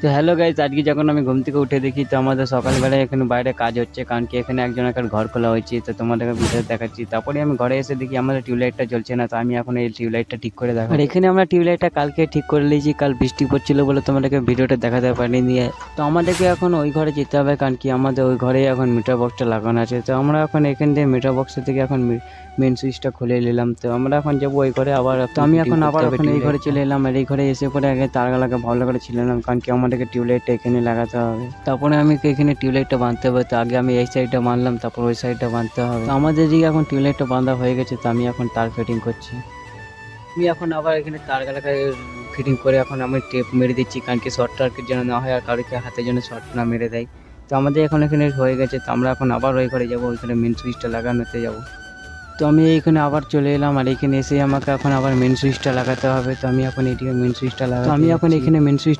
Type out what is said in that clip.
তো hello guys, আজকে যখন আমি ঘুম থেকে উঠে দেখি তো আমাদের সকালবেলায় এখানে বাইরে কাজ হচ্ছে, কারণ কি এখানে একজনের ঘর খোলা হয়েছে। তো তোমাদেরকে ভিডিও দেখাচ্ছি। তারপরে আমি ঘরে এসে দেখি আমাদের টিউবলাইটটা জ্বলছে না, তো আমি এখন এই টিউবলাইটটা ঠিক করে দেখাবো। আর এখানে আমরা টিউবলাইটটা কালকে ঠিক করে নিয়েছি, কাল বৃষ্টি পড়ছিল বলে তোমাদেরকে ভিডিওটা দেখাতে পারিনি। তো আমাদেরকে এখন ওই ঘরে যেতে হবে, কারণ কি আমাদের ওই ঘরে এখন মিটার বক্সটা লাগানো আছে। তো আমরা এখন এখান থেকে মিটার বক্সের থেকে এখন মেন সুইচটা খুলে নিলাম। তো আমরা এখন যাবো ওই ঘরে আবার। তো আমি এখন আবার ওখানে এই ঘরে চলে এলাম, আর এই ঘরে এসে পরে আগে তারগুলোকে ভালো করে ছিলে নিলাম, কারণ কি আমাদেরকে টিউবলাইটটা এখানে লাগাতে হবে। তারপরে আমি এখানে টিউবলাইটটা বাঁধতে হবে। তো আগে আমি এই সাইডটা বাঁধলাম, তারপর ওই সাইডটা বাঁধতে হবে। তো আমাদের দিকে এখন টিউবলাইটটা বাঁধা হয়ে গেছে, তো আমি এখন তার ফিটিং করছি। আমি এখন আবার এখানে তারগুলোকে ফিটিং করে এখন আমি টেপ মেরে দিচ্ছি, কারণ কি শর্ট সার্কিট যেন না হয় আর কারোকে হাতে যেন শর্ট না মেরে দেয়। তো আমাদের এখন এখানে হয়ে গেছে, তো আমরা এখন আবার ওই ঘরে যাবো, ওইখানে মেন সুইচটা লাগানোতে যাবো। তো আমি এইখানে আবার চলে এলাম, আর এখানে এসে আমাকে এখন আবার মেন সুইচটা লাগাতে হবে। তো আমি এখন এদিকে মেন সুইচটা লাগাই, তো আমি এখন এখানে মেন সুইচ